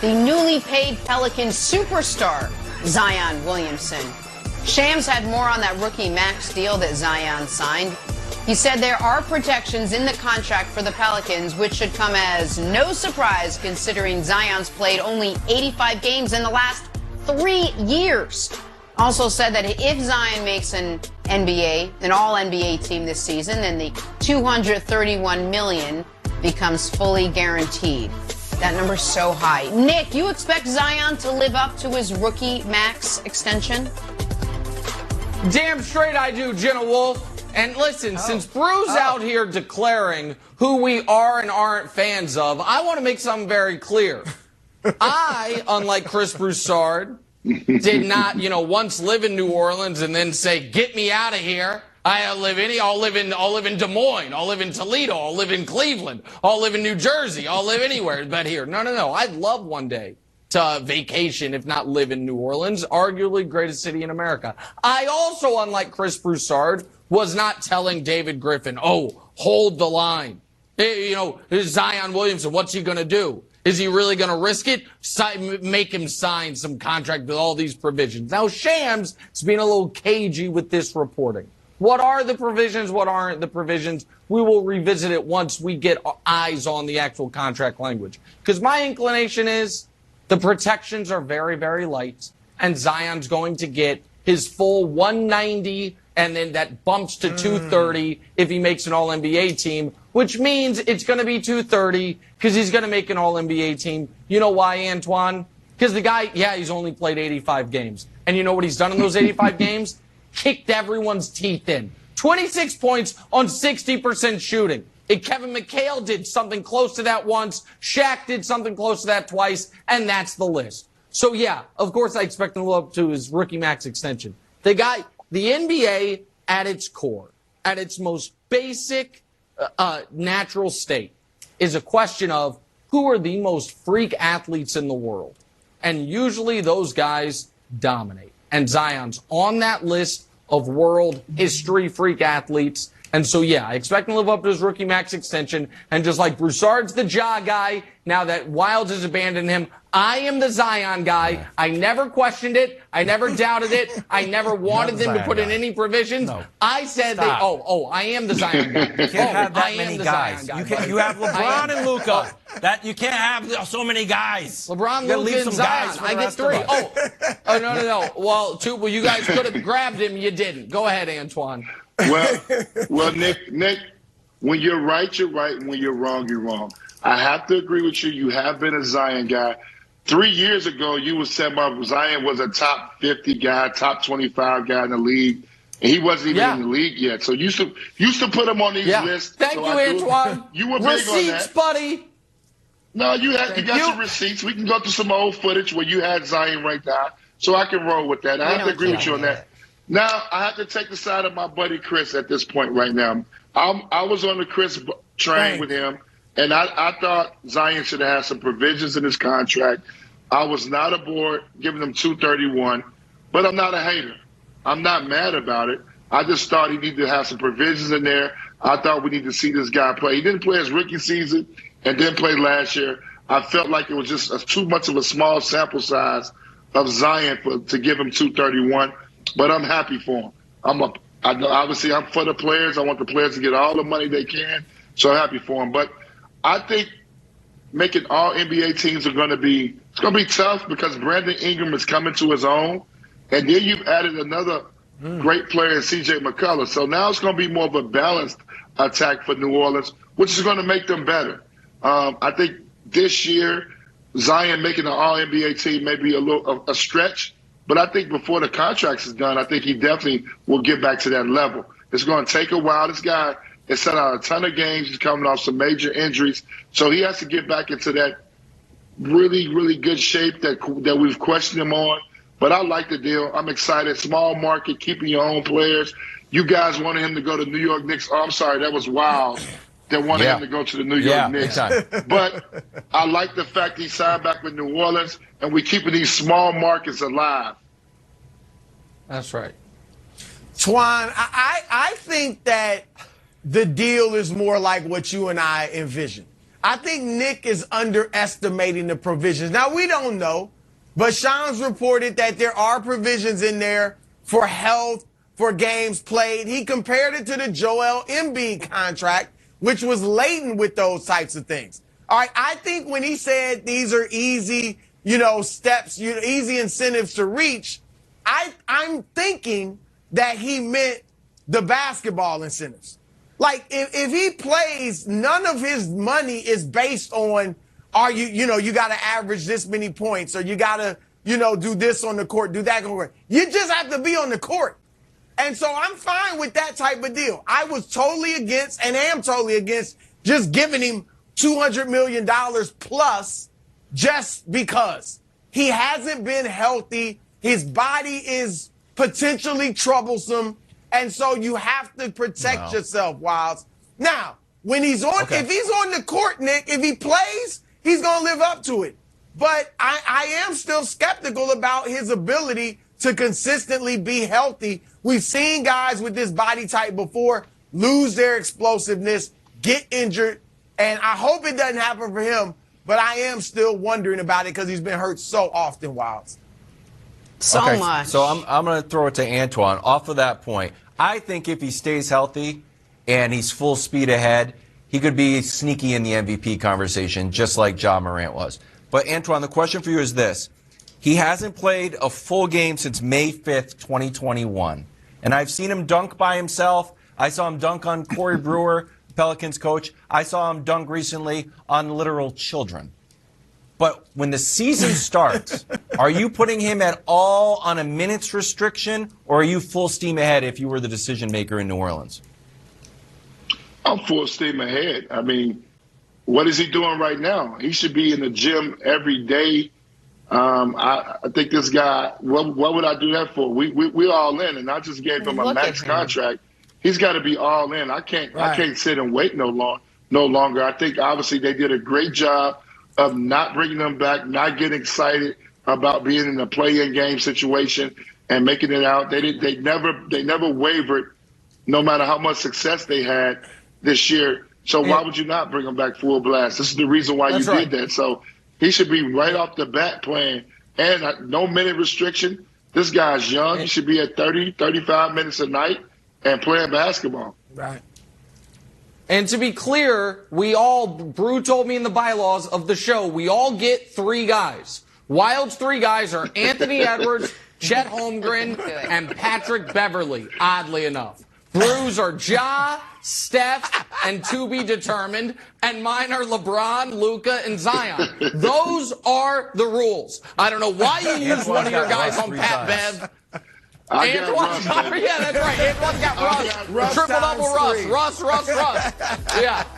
the newly paid Pelicans superstar, Zion Williamson. Shams had more on that rookie max deal that Zion signed. He said there are protections in the contract for the Pelicans, which should come as no surprise considering Zion's played only 85 games in the last 3 years. Also said that if Zion makes an all-NBA team this season, then the $231 million becomes fully guaranteed. That number's so high. Nick, you expect Zion to live up to his rookie max extension? Damn straight I do, Jenna Wolf. And listen, since Brew's out here declaring who we are and aren't fans of, I want to make something very clear. I, unlike Chris Broussard, did not, once live in New Orleans and then say, get me out of here. I'll live in Des Moines. I'll live in Toledo. I'll live in Cleveland. I'll live in New Jersey. I'll live anywhere but here. No. I'd love one day to vacation, if not live in New Orleans, arguably greatest city in America. I also, unlike Chris Broussard, was not telling David Griffin, hold the line. Zion Williamson, what's he going to do? Is he really going to risk it? Make him sign some contract with all these provisions. Now, Shams is being a little cagey with this reporting. What are the provisions? What aren't the provisions? We will revisit it once we get eyes on the actual contract language. Because my inclination is the protections are very, very light, and Zion's going to get his full 190, and then that bumps to 230 if he makes an All-NBA team, which means it's going to be 230 because he's going to make an All-NBA team. You know why, Antoine? Because the guy, he's only played 85 games. And you know what he's done in those 85 games? Kicked everyone's teeth in. 26 points on 60% shooting. Kevin McHale did something close to that once. Shaq did something close to that twice. And that's the list. So, of course I expect him to live up to his rookie max extension. The NBA at its core, at its most basic natural state, is a question of who are the most freak athletes in the world. And usually those guys dominate. And Zion's on that list of world history freak athletes. And so, I expect him to live up to his rookie max extension. And just like Broussard's the Ja guy, now that Wildes has abandoned him, I am the Zion guy. I never questioned it. I never doubted it. I never wanted them to put in any provisions. No. I said I am the Zion guy. You can't have that many guys. You have LeBron and Luka. You can't have so many guys. LeBron, Luka, and Zion. I get 3. No. Well, 2. Well, you guys could have grabbed him. You didn't. Go ahead, Antoine. Well, Nick, when you're right, you're right, and when you're wrong, you're wrong. I have to agree with you. You have been a Zion guy. 3 years ago, you were saying Zion was a top 50 guy, top 25 guy in the league, and he wasn't even in the league yet. So you used to put him on these lists. Thank you, Antoine. You were big receipts, on that, buddy. No, you got some receipts. We can go through some old footage where you had Zion right now, so I can roll with that. I have to agree with you on that. Now, I have to take the side of my buddy Chris at this point right now. I was on the Chris train with him, and I thought Zion should have had some provisions in his contract. I was not aboard giving him 231, but I'm not a hater. I'm not mad about it. I just thought he needed to have some provisions in there. I thought we need to see this guy play. He didn't play his rookie season and didn't play last year. I felt like it was just too much of a small sample size of Zion to give him 231. But I'm happy for him. Obviously, I'm for the players. I want the players to get all the money they can. So I'm happy for him. But I think making all NBA teams it's going to be tough because Brandon Ingram is coming to his own. And then you've added another great player in C.J. McCullough. So now it's going to be more of a balanced attack for New Orleans, which is going to make them better. I think this year, Zion making an all-NBA team may be a stretch. But I think before the contract is done, I think he definitely will get back to that level. It's going to take a while. This guy has set out a ton of games. He's coming off some major injuries. So he has to get back into that really, really good shape that we've questioned him on. But I like the deal. I'm excited. Small market, keeping your own players. You guys wanted him to go to New York Knicks. Oh, I'm sorry. That was wild. That wanted him to go to the New York Knicks. But I like the fact he signed back with New Orleans, and we're keeping these small markets alive. That's right. Twan, I think that the deal is more like what you and I envisioned. I think Nick is underestimating the provisions. Now, we don't know, but Shams reported that there are provisions in there for health, for games played. He compared it to the Joel Embiid contract, which was laden with those types of things. All right, I think when he said these are easy, steps, easy incentives to reach, I'm thinking that he meant the basketball incentives. Like, if he plays, none of his money is based on, you got to average this many points, or you got to, do this on the court, do that on the court. You just have to be on the court. And so I'm fine with that type of deal. I was totally against, and am totally against, just giving him $200 million plus just because. He hasn't been healthy. His body is potentially troublesome. And so you have to protect yourself, Wilds. Now, when he's on, if he's on the court, Nick, if he plays, he's going to live up to it. But I am still skeptical about his ability to consistently be healthy. We've seen guys with this body type before lose their explosiveness, get injured, and I hope it doesn't happen for him, but I am still wondering about it because he's been hurt so often, Wilds. So much. So I'm going to throw it to Antoine. Off of that point, I think if he stays healthy and he's full speed ahead, he could be sneaky in the MVP conversation, just like Ja Morant was. But Antoine, the question for you is this. He hasn't played a full game since May 5th, 2021. And I've seen him dunk by himself. I saw him dunk on Corey Brewer, Pelicans coach. I saw him dunk recently on literal children. But when the season starts, are you putting him at all on a minutes restriction, or are you full steam ahead if you were the decision maker in New Orleans? I'm full steam ahead. I mean, what is he doing right now? He should be in the gym every day. I think this guy, what would I do that for? We're all in, and I just gave him a max contract. He's got to be all in. I can't sit and wait no longer. I think obviously they did a great job of not bringing them back, not getting excited about being in a play-in game situation and making it out. They never wavered, no matter how much success they had this year. So why would you not bring them back full blast? This is the reason why you did that. So he should be right off the bat playing, and no minute restriction. This guy's young. He should be at 30, 35 minutes a night and playing basketball. Right. And to be clear, Brew told me in the bylaws of the show, we all get 3 guys. Wild's 3 guys are Anthony Edwards, Chet Holmgren, and Patrick Beverley, oddly enough. Brew's are Ja, Steph, and to be determined, and mine are LeBron, Luka, and Zion. Those are the rules. I don't know why you use one of your guys on Pat Bev. Antoine's got Russ. Yeah, that's right. Antoine's got Russ. Triple-double Russ. Russ. Yeah.